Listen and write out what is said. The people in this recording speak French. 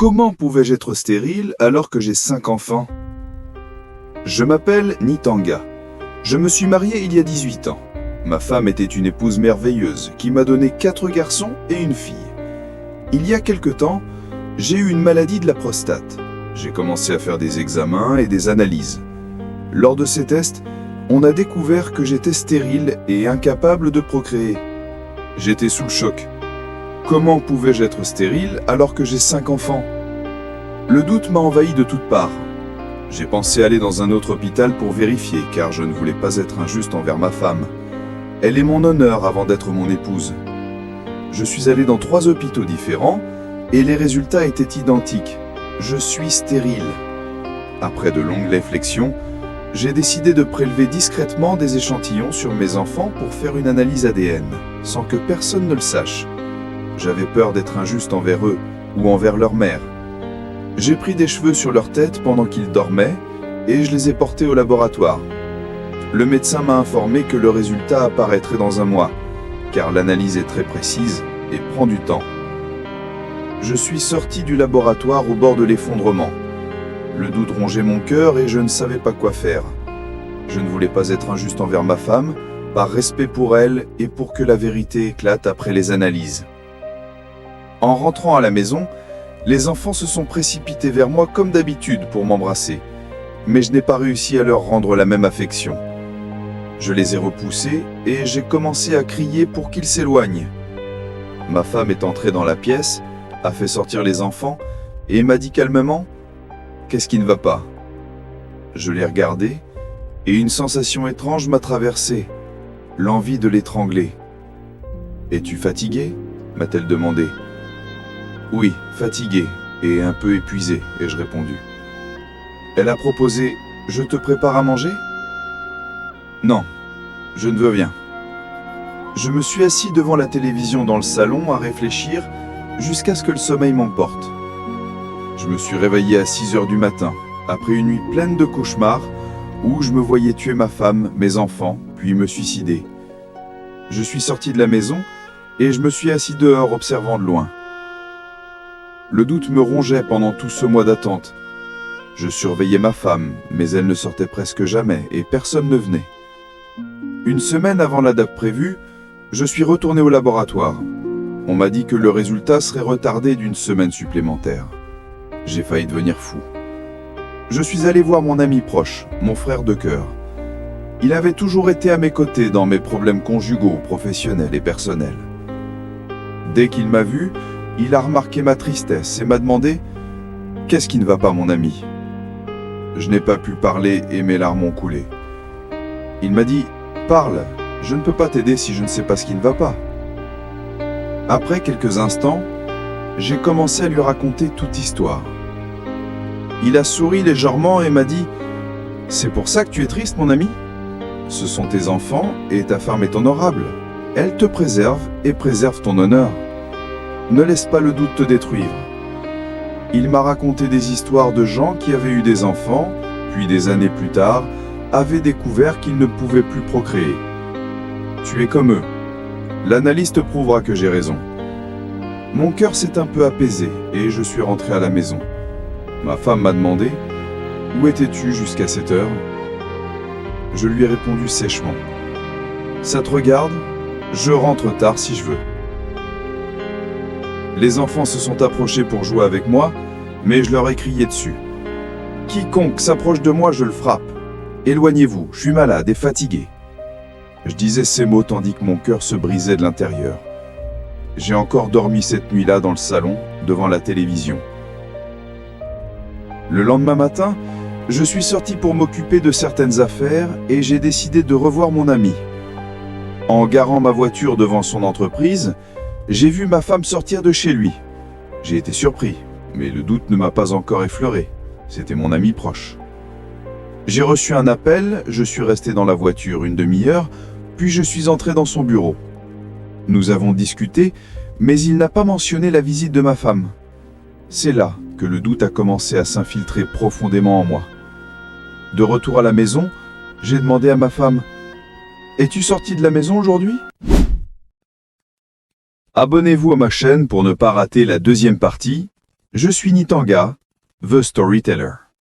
Comment pouvais-je être stérile alors que j'ai 5 enfants? Je m'appelle Nitanga. Je me suis marié il y a 18 ans. Ma femme était une épouse merveilleuse qui m'a donné 4 garçons et une fille. Il y a quelque temps, j'ai eu une maladie de la prostate. J'ai commencé à faire des examens et des analyses. Lors de ces tests, on a découvert que j'étais stérile et incapable de procréer. J'étais sous le choc. Comment pouvais-je être stérile alors que j'ai 5 enfants? Le doute m'a envahi de toutes parts. J'ai pensé aller dans un autre hôpital pour vérifier, car je ne voulais pas être injuste envers ma femme. Elle est mon honneur avant d'être mon épouse. Je suis allé dans 3 hôpitaux différents et les résultats étaient identiques. Je suis stérile. Après de longues réflexions, j'ai décidé de prélever discrètement des échantillons sur mes enfants pour faire une analyse ADN, sans que personne ne le sache. J'avais peur d'être injuste envers eux ou envers leur mère. J'ai pris des cheveux sur leur tête pendant qu'ils dormaient et je les ai portés au laboratoire. Le médecin m'a informé que le résultat apparaîtrait dans un mois, car l'analyse est très précise et prend du temps. Je suis sorti du laboratoire au bord de l'effondrement. Le doute rongeait mon cœur et je ne savais pas quoi faire. Je ne voulais pas être injuste envers ma femme, par respect pour elle et pour que la vérité éclate après les analyses. En rentrant à la maison, les enfants se sont précipités vers moi comme d'habitude pour m'embrasser, mais je n'ai pas réussi à leur rendre la même affection. Je les ai repoussés et j'ai commencé à crier pour qu'ils s'éloignent. Ma femme est entrée dans la pièce, a fait sortir les enfants et m'a dit calmement « Qu'est-ce qui ne va pas ?» Je l'ai regardé et une sensation étrange m'a traversé, l'envie de l'étrangler. « Es-tu fatigué ?» m'a-t-elle demandé. « Oui, fatigué et un peu épuisé, ai-je répondu. Elle a proposé « Je te prépare à manger ?» Non, je ne veux rien. Je me suis assis devant la télévision dans le salon à réfléchir jusqu'à ce que le sommeil m'emporte. Je me suis réveillé à 6 heures du matin, après une nuit pleine de cauchemars où je me voyais tuer ma femme, mes enfants, puis me suicider. Je suis sorti de la maison et je me suis assis dehors observant de loin. Le doute me rongeait pendant tout ce mois d'attente. Je surveillais ma femme, mais elle ne sortait presque jamais et personne ne venait. Une semaine avant la date prévue, je suis retourné au laboratoire. On m'a dit que le résultat serait retardé d'une semaine supplémentaire. J'ai failli devenir fou. Je suis allé voir mon ami proche, mon frère de cœur. Il avait toujours été à mes côtés dans mes problèmes conjugaux, professionnels et personnels. Dès qu'il m'a vu, il a remarqué ma tristesse et m'a demandé « Qu'est-ce qui ne va pas, mon ami ?» Je n'ai pas pu parler et mes larmes ont coulé. Il m'a dit « Parle, je ne peux pas t'aider si je ne sais pas ce qui ne va pas. » Après quelques instants, j'ai commencé à lui raconter toute histoire. Il a souri légèrement et m'a dit « C'est pour ça que tu es triste, mon ami? Ce sont tes enfants et ta femme est honorable. Elle te préserve et préserve ton honneur. Ne laisse pas le doute te détruire. » Il m'a raconté des histoires de gens qui avaient eu des enfants, puis des années plus tard, avaient découvert qu'ils ne pouvaient plus procréer. Tu es comme eux. L'analyse te prouvera que j'ai raison. Mon cœur s'est un peu apaisé et je suis rentré à la maison. Ma femme m'a demandé « Où étais-tu jusqu'à cette heure ?» Je lui ai répondu sèchement « Ça te regarde? Je rentre tard si je veux. » Les enfants se sont approchés pour jouer avec moi, mais je leur ai crié dessus. « Quiconque s'approche de moi, je le frappe. Éloignez-vous, je suis malade et fatigué. » Je disais ces mots tandis que mon cœur se brisait de l'intérieur. J'ai encore dormi cette nuit-là dans le salon, devant la télévision. Le lendemain matin, je suis sorti pour m'occuper de certaines affaires et j'ai décidé de revoir mon ami. En garant ma voiture devant son entreprise, j'ai vu ma femme sortir de chez lui. J'ai été surpris, mais le doute ne m'a pas encore effleuré. C'était mon ami proche. J'ai reçu un appel, je suis resté dans la voiture une demi-heure, puis je suis entré dans son bureau. Nous avons discuté, mais il n'a pas mentionné la visite de ma femme. C'est là que le doute a commencé à s'infiltrer profondément en moi. De retour à la maison, j'ai demandé à ma femme « Es-tu sorti de la maison aujourd'hui ?» Abonnez-vous à ma chaîne pour ne pas rater la deuxième partie. Je suis Nitanga, The Storyteller.